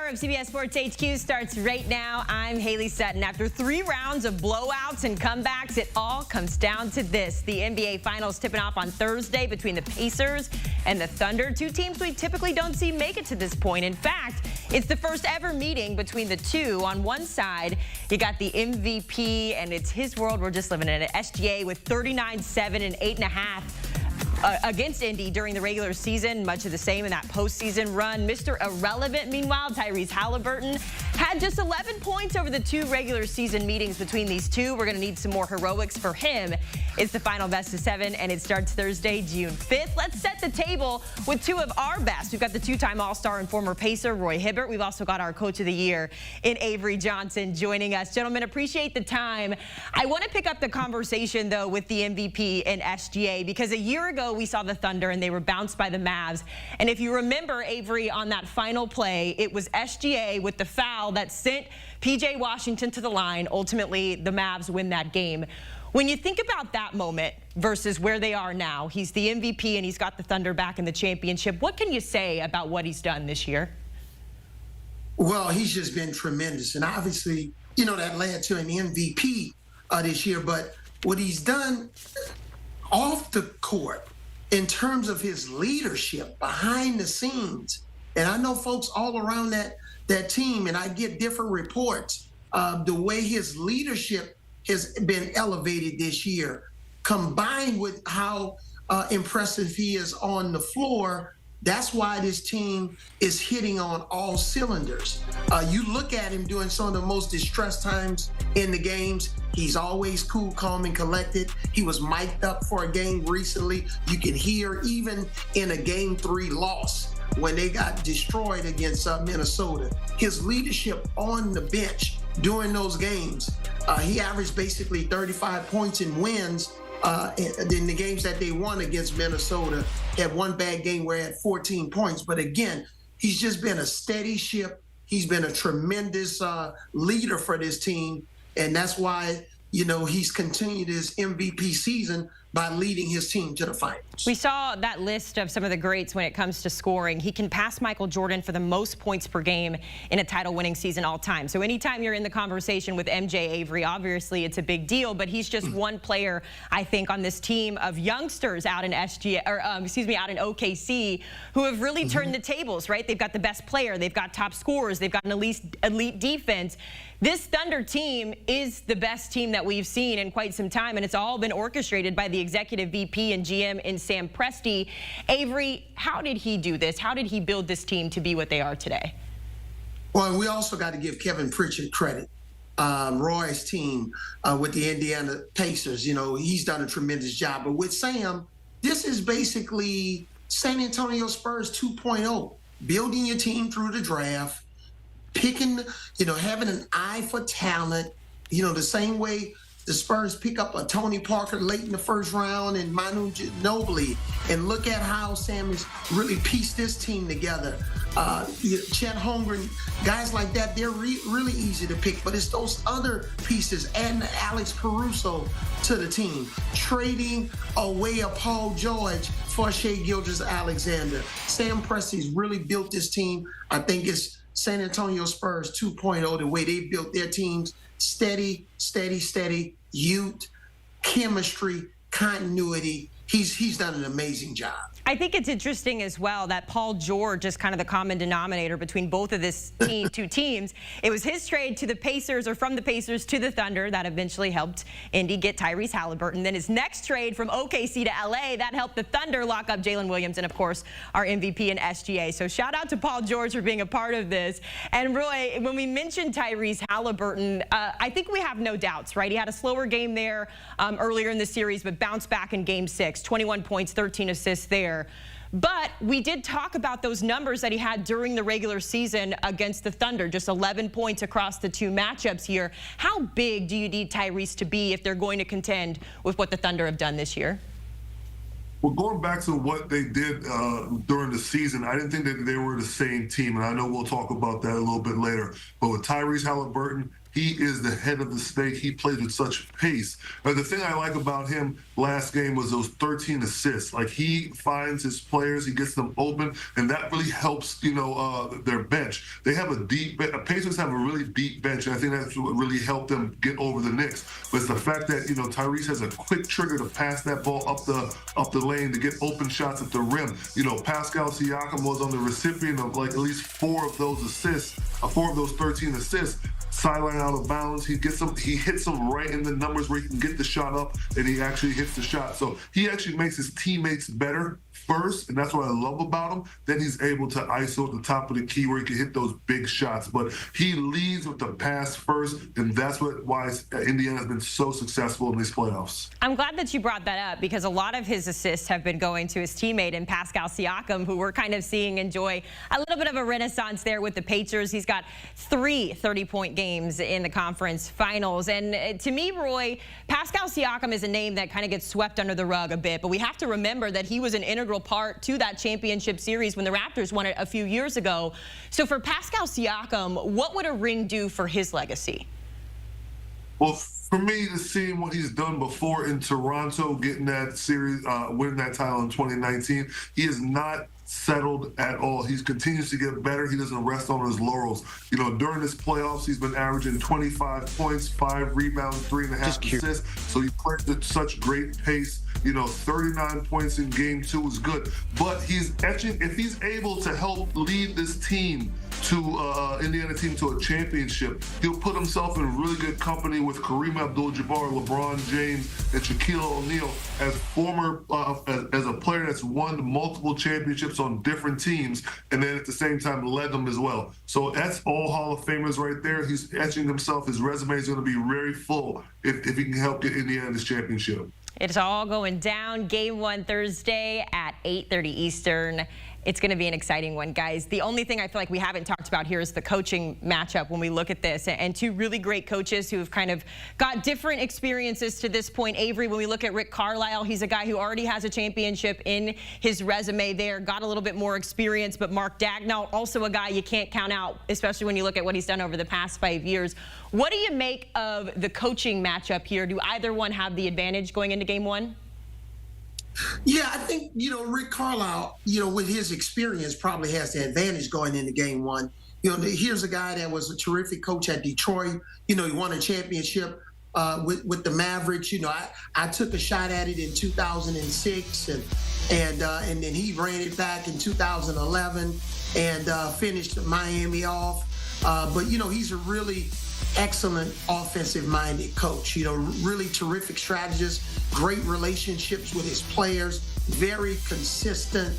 hour of CBS Sports HQ starts right now. I'm Haley Sutton. After 3 rounds of blowouts and comebacks, it all comes down to this. The NBA Finals tipping off on Thursday between the Pacers and the Thunder, 2 teams we typically don't see make it to this point. In fact, it's the first ever meeting between the two. On one side, you got the MVP, and it's his world. We're just living in it. SGA with 39-7 and 8.5. Against Indy during the regular season, much of the same in that postseason run. Mr. Irrelevant, meanwhile, Tyrese Halliburton had just 11 points over the 2 regular season meetings between these two. We're going to need some more heroics for him. It's the final best of 7, and it starts Thursday, June 5th. Let's set the table with 2 of our best. We've got the 2-time All-Star and former Pacer, Roy Hibbert. We've also got our Coach of the Year in Avery Johnson joining us. Gentlemen, appreciate the time. I want to pick up the conversation, though, with the MVP and SGA, because a year ago, we saw the Thunder and they were bounced by the Mavs. And if you remember, Avery, on that final play, it was SGA with the foul that sent P.J. Washington to the line. Ultimately, the Mavs win that game. When you think about that moment versus where they are now, he's the MVP and he's got the Thunder back in the championship. What can you say about what he's done this year? Well, he's just been tremendous. And obviously, you know, that led to an MVP this year. But what he's done off the court, in terms of his leadership behind the scenes, and I know folks all around that team, and I get different reports, the way his leadership has been elevated this year, combined with how impressive he is on the floor. That's why this team is hitting on all cylinders. You look at him during some of the most distressed times in the games. He's always cool, calm, and collected. He was mic'd up for a game recently. You can hear even in a Game 3 loss when they got destroyed against Minnesota. His leadership on the bench during those games, he averaged basically 35 points in wins in the games that they won against Minnesota. Had one bad game where he had 14 points. But again, he's just been a steady ship. He's been a tremendous leader for this team. And that's why, you know, he's continued his MVP season by leading his team to the finals. We saw that list of some of the greats when it comes to scoring. He can pass Michael Jordan for the most points per game in a title-winning season all time. So anytime you're in the conversation with MJ, Avery, obviously it's a big deal, but he's just one player, I think, on this team of youngsters out in out in OKC who have really turned the tables, right? They've got the best player, they've got top scorers, they've got an elite defense. This Thunder team is the best team that we've seen in quite some time, and it's all been orchestrated by the executive VP and GM in Sam Presti. Avery, how did he do this? How did he build this team to be what they are today? Well, we also got to give Kevin Pritchard credit. Roy's team with the Indiana Pacers, you know, he's done a tremendous job. But with Sam, this is basically San Antonio Spurs 2.0, building your team through the draft, picking, you know, having an eye for talent, you know, the same way the Spurs pick up a Tony Parker late in the first round and Manu Ginobili, and look at how Sam has really pieced this team together. Chet Holmgren, guys like that, they're really easy to pick, but it's those other pieces, adding Alex Caruso to the team, trading away a Paul George for Shai Gilgeous-Alexander. Sam Presti's really built this team. I think it's San Antonio Spurs 2.0, the way they built their teams. Steady, youth, chemistry, continuity. He's done an amazing job. I think it's interesting as well that Paul George is kind of the common denominator between both of this two teams. It was his trade to the Pacers, or from the Pacers to the Thunder, that eventually helped Indy get Tyrese Halliburton. Then his next trade from OKC to LA, that helped the Thunder lock up Jalen Williams and, of course, our MVP and SGA. So shout out to Paul George for being a part of this. And Roy, when we mentioned Tyrese Halliburton, I think we have no doubts, right? He had a slower game there earlier in the series, but bounced back in Game 6, 21 points, 13 assists there. But we did talk about those numbers that he had during the regular season against the Thunder, just 11 points across the 2 matchups here. How big do you need Tyrese to be if they're going to contend with what the Thunder have done this year? Well, going back to what they did during the season, I didn't think that they were the same team, and I know we'll talk about that a little bit later. But with Tyrese Halliburton, he is the head of the snake. He plays with such pace. The thing I like about him last game was those 13 assists. Like, he finds his players, he gets them open, and that really helps, their bench. They have Pacers have a really deep bench, and I think that's what really helped them get over the Knicks. But it's the fact that, Tyrese has a quick trigger to pass that ball up the lane to get open shots at the rim. Pascal Siakam was on the recipient of like at least 4 of those assists, 4 of those 13 assists. Sideline out of bounds, he hits them right in the numbers where he can get the shot up, and he actually hits the shot. So he actually makes his teammates better first, and that's what I love about him. Then he's able to ISO at the top of the key where he can hit those big shots. But he leads with the pass first, and that's why Indiana has been so successful in these playoffs. I'm glad that you brought that up, because a lot of his assists have been going to his teammate in Pascal Siakam, who we're kind of seeing enjoy a little bit of a renaissance there with the Pacers. He's got 3 30-point games in the conference finals. And to me, Roy, Pascal Siakam is a name that kind of gets swept under the rug a bit, but we have to remember that he was an integral part to that championship series when the Raptors won it a few years ago. So for Pascal Siakam, what would a ring do for his legacy? Well, for me, to see what he's done before in Toronto, getting that series, winning that title in 2019, he is not settled at all. He continues to get better. He doesn't rest on his laurels. During this playoffs, he's been averaging 25 points, 5 rebounds, 3.5 assists. So he plays at such great pace. 39 points in game 2 is good. But he's etching, if he's able to help lead this team to Indiana team to a championship, he'll put himself in really good company with Kareem Abdul-Jabbar, LeBron James, and Shaquille O'Neal as former as a player that's won multiple championships on different teams, and then at the same time led them as well. So that's all Hall of Famers right there. He's etching himself. His resume is going to be very full if he can help get Indiana this championship. It's all going down. Game 1 Thursday at 8:30 Eastern. It's going to be an exciting one, guys. The only thing I feel like we haven't talked about here is the coaching matchup when we look at this. And 2 really great coaches who have kind of got different experiences to this point. Avery, when we look at Rick Carlisle, he's a guy who already has a championship in his resume there, got a little bit more experience. But Mark Daigneault, also a guy you can't count out, especially when you look at what he's done over the past 5 years. What do you make of the coaching matchup here? Do either one have the advantage going into game 1? Yeah, I think, Rick Carlisle, with his experience probably has the advantage going into game 1. Here's a guy that was a terrific coach at Detroit. He won a championship with the Mavericks. I took a shot at it in 2006 and then he ran it back in 2011 and finished Miami off. But he's a really excellent offensive-minded coach. Really terrific strategist, great relationships with his players, very consistent.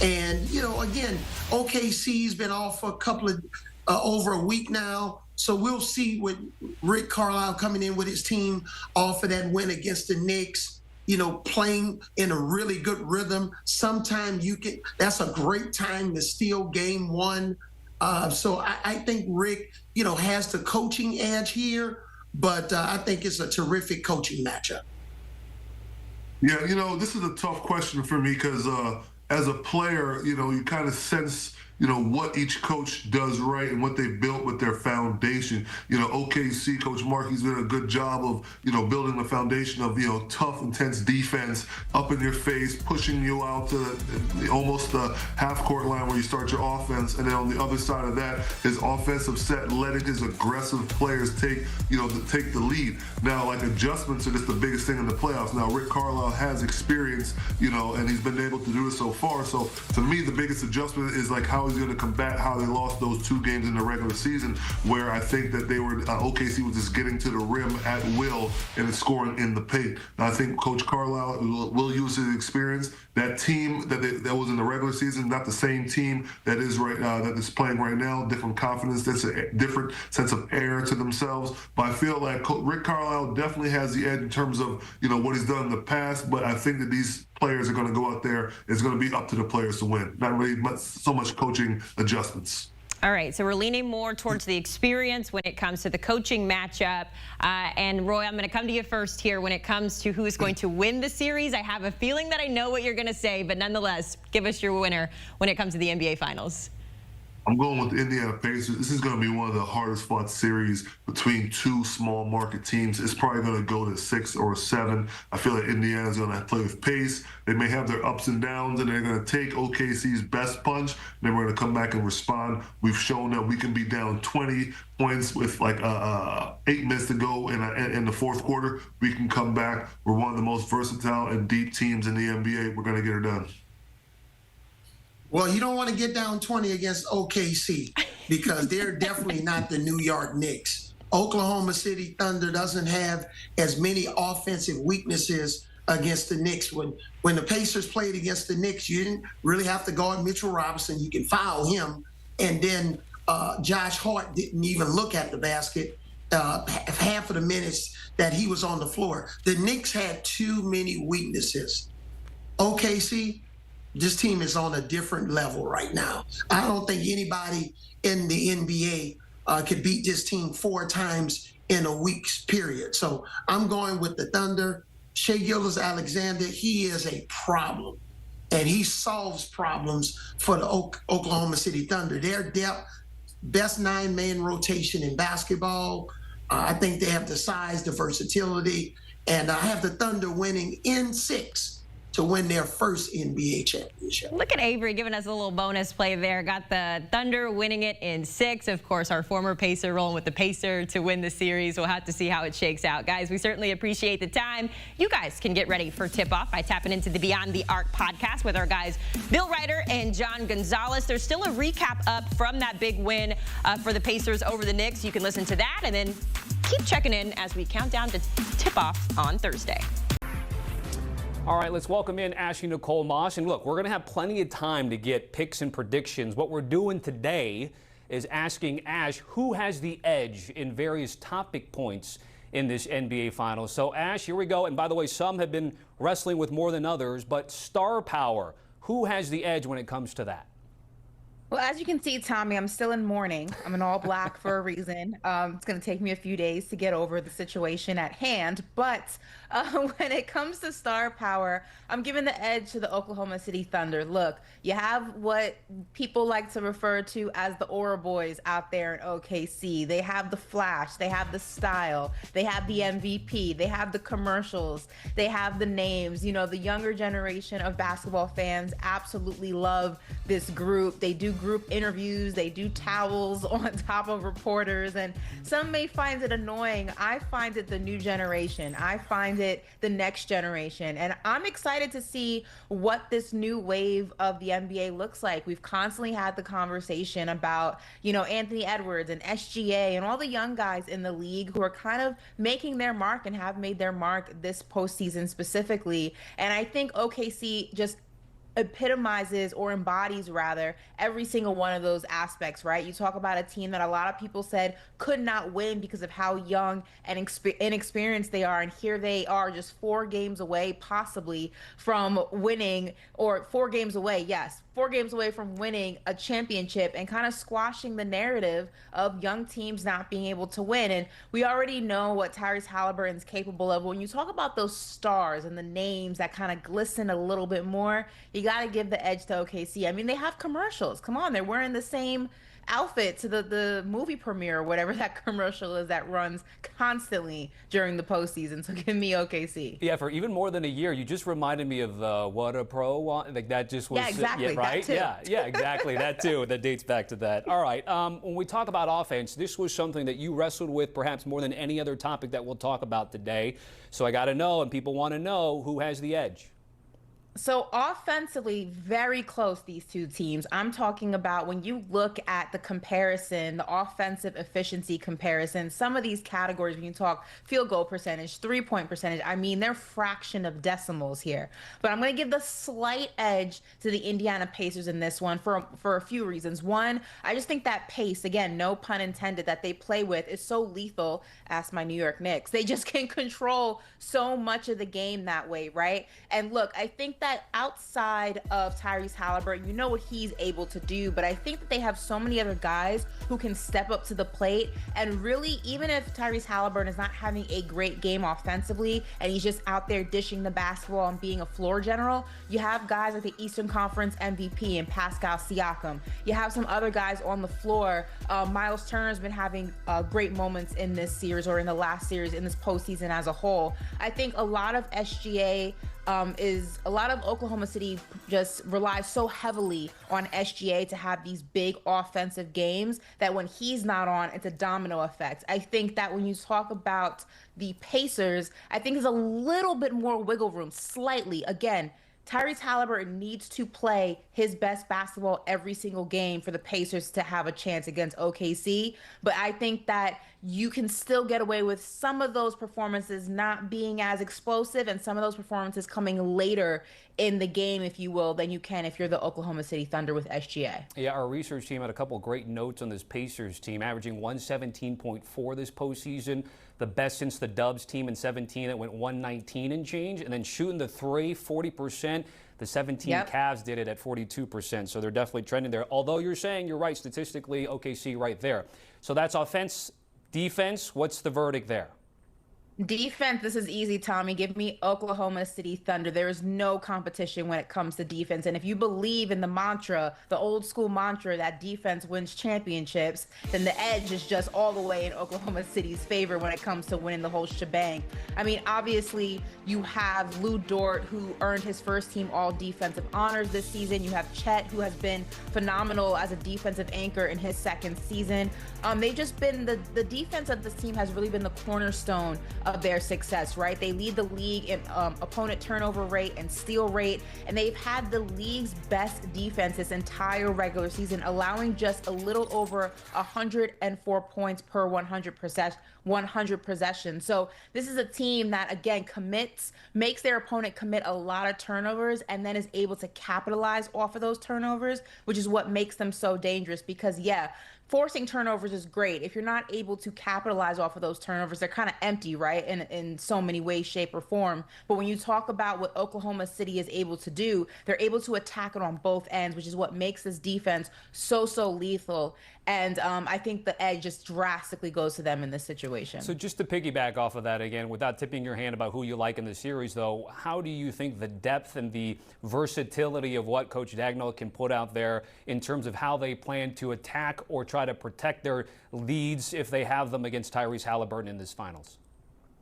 And, again, OKC's been off for a couple of, over a week now. So we'll see with Rick Carlisle coming in with his team off of that win against the Knicks, playing in a really good rhythm. Sometimes that's a great time to steal game 1. So I think Rick, has the coaching edge here, but I think it's a terrific coaching matchup. Yeah, this is a tough question for me because as a player, you kind of sense what each coach does right and what they built with their foundation. OKC, Coach Markey's did a good job of, building the foundation of, tough, intense defense, up in your face, pushing you out to almost the half-court line where you start your offense. And then on the other side of that, his offensive set, letting his aggressive players take the lead. Now, like, adjustments are just the biggest thing in the playoffs. Now, Rick Carlisle has experience, and he's been able to do it so far. So, to me, the biggest adjustment is, like, how he's going to combat how they lost those 2 games in the regular season, where I think that they were OKC was just getting to the rim at will and scoring in the paint. And I think Coach Carlisle will use his experience. That team that was in the regular season, not the same team that is that is playing right now. Different confidence, that's a different sense of air to themselves. But I feel like Rick Carlisle definitely has the edge in terms of what he's done in the past. But I think that these players are going to go out there. It's going to be up to the players to win. Not really so much coaching adjustments. All right, so we're leaning more towards the experience when it comes to the coaching matchup. And Roy, I'm going to come to you first here when it comes to who is going to win the series. I have a feeling that I know what you're going to say, but nonetheless, give us your winner when it comes to the NBA Finals. I'm going with the Indiana Pacers. This is going to be one of the hardest fought series between two small market teams. It's probably going to go to 6 or 7. I feel like Indiana's going to play with pace. They may have their ups and downs, and they're going to take OKC's best punch. Then we're going to come back and respond. We've shown that we can be down 20 points with like 8 minutes to go in the fourth quarter. We can come back. We're one of the most versatile and deep teams in the NBA. We're going to get her done. Well, you don't want to get down 20 against OKC because they're definitely not the New York Knicks. Oklahoma City Thunder doesn't have as many offensive weaknesses against the Knicks. When the Pacers played against the Knicks, you didn't really have to guard Mitchell Robinson. You can foul him. And then Josh Hart didn't even look at the basket half of the minutes that he was on the floor. The Knicks had too many weaknesses. OKC, this team is on a different level right now. I don't think anybody in the NBA could beat this team 4 times in a week's period. So I'm going with the Thunder. Shai Gilgeous-Alexander, he is a problem, and he solves problems for the Oklahoma City Thunder. Their depth, best 9-man rotation in basketball. I think they have the size, the versatility, and I have the Thunder winning in 6 to win their first NBA championship. Look at Avery giving us a little bonus play there. Got the Thunder winning it in 6. Of course, our former Pacer rolling with the Pacer to win the series. We'll have to see how it shakes out. Guys, we certainly appreciate the time. You guys can get ready for tip-off by tapping into the Beyond the Arc podcast with our guys Bill Ryder and John Gonzalez. There's still a recap up from that big win for the Pacers over the Knicks. You can listen to that and then keep checking in as we count down to tip-off on Thursday. All right, let's welcome in Ash and Nicole Moss. And look, we're going to have plenty of time to get picks and predictions. What we're doing today is asking Ash who has the edge in various topic points in this NBA Finals. So, Ash, here we go. And by the way, some have been wrestling with more than others, but star power, who has the edge when it comes to that? Well, as you can see, Tommy, I'm still in mourning. I'm in all black for a reason. It's going to take me a few days to get over the situation at hand. But when it comes to star power, I'm giving the edge to the Oklahoma City Thunder. Look, you have what people like to refer to as the Aura Boys out there in OKC. They have the flash. They have the style. They have the MVP. They have the commercials. They have the names. You know, the younger generation of basketball fans absolutely love this group. They do group interviews. They do towels on top of reporters. And some may find it annoying. I find it the new generation. I find it the next generation. And I'm excited to see what this new wave of the NBA looks like. We've constantly had the conversation about, you know, Anthony Edwards and SGA and all the young guys in the league who are kind of making their mark and have made their mark this postseason specifically. And I think OKC just epitomizes or embodies rather every single one of those aspects, right? You talk about a team that a lot of people said could not win because of how young and inexperienced they are, and here they are just 4 games away possibly from winning, or 4 games away, yes, 4 games away from winning a championship and kind of squashing the narrative of young teams not being able to win. And we already know what Tyrese Halliburton's capable of. When you talk about those stars and the names that kind of glisten a little bit more, you got to give the edge to OKC. I mean, they have commercials. Come on, they're wearing the same outfit to the movie premiere or whatever that commercial is that runs constantly during the postseason. So give me OKC. Yeah, for even more than a year. You just reminded me of What a Pro Want. Like that just was, yeah, exactly, yeah, right? That too. Yeah, exactly. That too. That dates back to that. All right. When we talk about offense, this was something that you wrestled with perhaps more than any other topic that we'll talk about today. So I got to know, and people want to know, who has the edge? So offensively, very close, these two teams. I'm talking about when you look at the comparison, the offensive efficiency comparison, some of these categories, when you talk field goal percentage, 3-point percentage, I mean, they're fraction of decimals here. But I'm going to give the slight edge to the Indiana Pacers in this one for a few reasons. One, I just think that pace, again, no pun intended, that they play with is so lethal. Ask my New York Knicks. They just can control so much of the game that way, right? And look, I think that outside of Tyrese Halliburton, you know what he's able to do, but I think that they have so many other guys who can step up to the plate and really, even if Tyrese Halliburton is not having a great game offensively and he's just out there dishing the basketball and being a floor general, you have guys like the Eastern Conference MVP and Pascal Siakam. You have some other guys on the floor. Miles Turner's been having great moments in this series, or in the last series, in this postseason as a whole. I think a lot of SGA a lot of Oklahoma City just relies so heavily on SGA to have these big offensive games that when he's not on, it's a domino effect. I think that when you talk about the Pacers, I think there's a little bit more wiggle room, slightly. Again, Tyrese Halliburton needs to play his best basketball every single game for the Pacers to have a chance against OKC. But I think that you can still get away with some of those performances not being as explosive and some of those performances coming later in the game, if you will, than you can if you're the Oklahoma City Thunder with SGA. Yeah, our research team had a couple great notes on this Pacers team, averaging 117.4 this postseason, the best since the Dubs team in 17 that went 119 and change, and then shooting the three, 40%. The 17 Cavs did it at 42%, so they're definitely trending there. Although you're saying, you're right, statistically, OKC right there. So that's offense. Defense, what's the verdict there? Defense, this is easy, Tommy. Give me Oklahoma City Thunder. There is no competition when it comes to defense. And if you believe in the mantra, the old school mantra that defense wins championships, then the edge is just all the way in Oklahoma City's favor when it comes to winning the whole shebang. I mean, obviously, you have Lou Dort, who earned his first team all defensive honors this season. You have Chet, who has been phenomenal as a defensive anchor in his second season. They've just been, the defense of this team has really been the cornerstone of their success, right? They lead the league in opponent turnover rate and steal rate, and they've had the league's best defense this entire regular season, allowing just a little over 104 points per 100 possessions. So this is a team that, again, makes their opponent commit a lot of turnovers and then is able to capitalize off of those turnovers, which is what makes them so dangerous. Because, yeah, forcing turnovers is great. If you're not able to capitalize off of those turnovers, they're kind of empty, right? In so many ways, shape, or form. But when you talk about what Oklahoma City is able to do, they're able to attack it on both ends, which is what makes this defense so lethal. And I think the edge just drastically goes to them in this situation. So just to piggyback off of that again, without tipping your hand about who you like in the series, though, how do you think the depth and the versatility of what Coach Dagnall can put out there in terms of how they plan to attack or try to protect their leads if they have them against Tyrese Halliburton in this finals?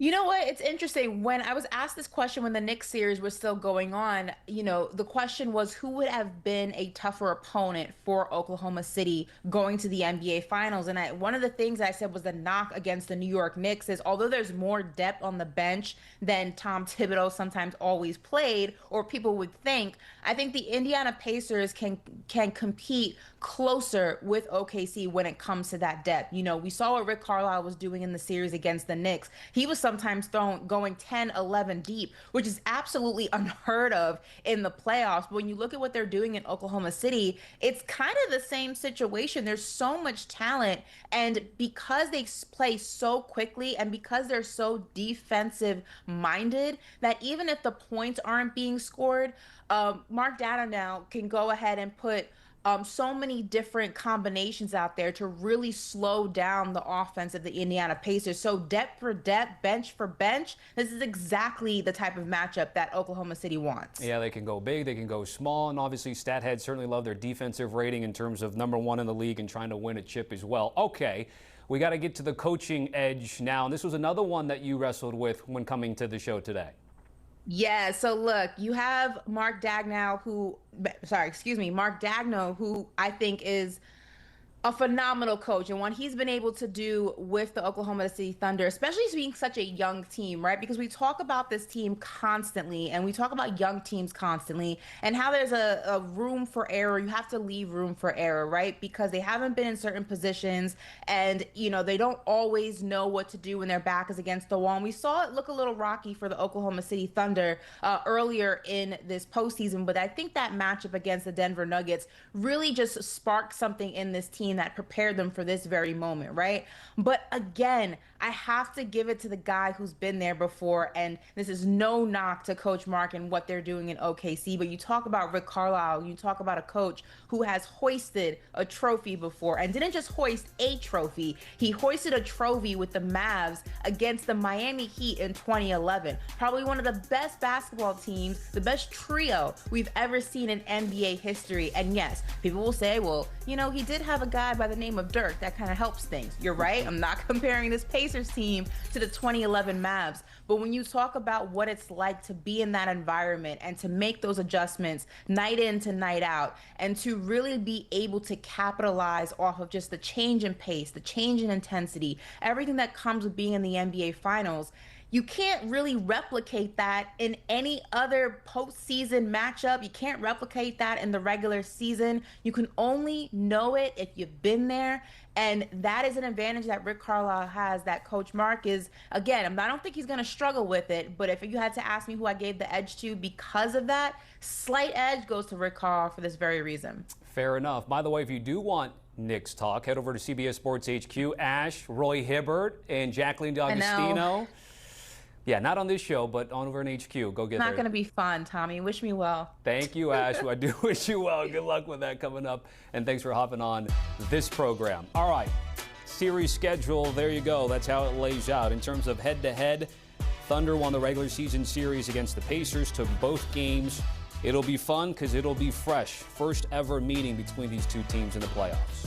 You know what? It's interesting. When I was asked this question when the Knicks series was still going on, the question was who would have been a tougher opponent for Oklahoma City going to the NBA Finals. And one of the things I said was the knock against the New York Knicks is although there's more depth on the bench than Tom Thibodeau sometimes always played, or people would think, I think the Indiana Pacers can compete closer with OKC when it comes to that depth. We saw what Rick Carlisle was doing in the series against the Knicks. He was sometimes going 10, 11 deep, which is absolutely unheard of in the playoffs. But when you look at what they're doing in Oklahoma City, it's kind of the same situation. There's so much talent, and because they play so quickly and because they're so defensive minded, that even if the points aren't being scored, Mark Dagnall can go ahead and put so many different combinations out there to really slow down the offense of the Indiana Pacers. So depth for depth, bench for bench, this is exactly the type of matchup that Oklahoma City wants. Yeah, they can go big, they can go small, and obviously StatHead certainly love their defensive rating in terms of #1 in the league and trying to win a chip as well. Okay, we got to get to the coaching edge now, and this was another one that you wrestled with when coming to the show today. Yeah, so look, you have Mark Dagnall, who I think is a phenomenal coach, and what he's been able to do with the Oklahoma City Thunder, especially being such a young team, right? Because we talk about this team constantly, and we talk about young teams constantly, and how there's a room for error. You have to leave room for error, right? Because they haven't been in certain positions, and they don't always know what to do when their back is against the wall. And we saw it look a little rocky for the Oklahoma City Thunder earlier in this postseason, but I think that matchup against the Denver Nuggets really just sparked something in this team that prepared them for this very moment, right? But again, I have to give it to the guy who's been there before, and this is no knock to Coach Mark and what they're doing in OKC, but you talk about Rick Carlisle, you talk about a coach who has hoisted a trophy before, and didn't just hoist a trophy, he hoisted a trophy with the Mavs against the Miami Heat in 2011. Probably one of the best basketball teams, the best trio we've ever seen in NBA history. And yes, people will say, well, you know, he did have a guy by the name of Dirk. That kind of helps things. You're right. I'm not comparing this Pacers team to the 2011 Mavs. But when you talk about what it's like to be in that environment and to make those adjustments night in to night out, and to really be able to capitalize off of just the change in pace, the change in intensity, everything that comes with being in the NBA Finals, you can't really replicate that in any other postseason matchup. You can't replicate that in the regular season. You can only know it if you've been there. And that is an advantage that Rick Carlisle has, that Coach Mark is, again, I don't think he's going to struggle with it. But if you had to ask me who I gave the edge to because of that, slight edge goes to Rick Carlisle for this very reason. Fair enough. By the way, if you do want Knicks talk, head over to CBS Sports HQ. Ash, Roy Hibbert, and Jacqueline D'Agostino. Yeah, not on this show, but on over in HQ. Go get there. It's not going to be fun, Tommy. Wish me well. Thank you, Ash. I do wish you well. Good luck with that coming up. And thanks for hopping on this program. All right, series schedule, there you go. That's how it lays out. In terms of head-to-head, Thunder won the regular season series against the Pacers, took both games. It'll be fun because it'll be fresh. First ever meeting between these two teams in the playoffs.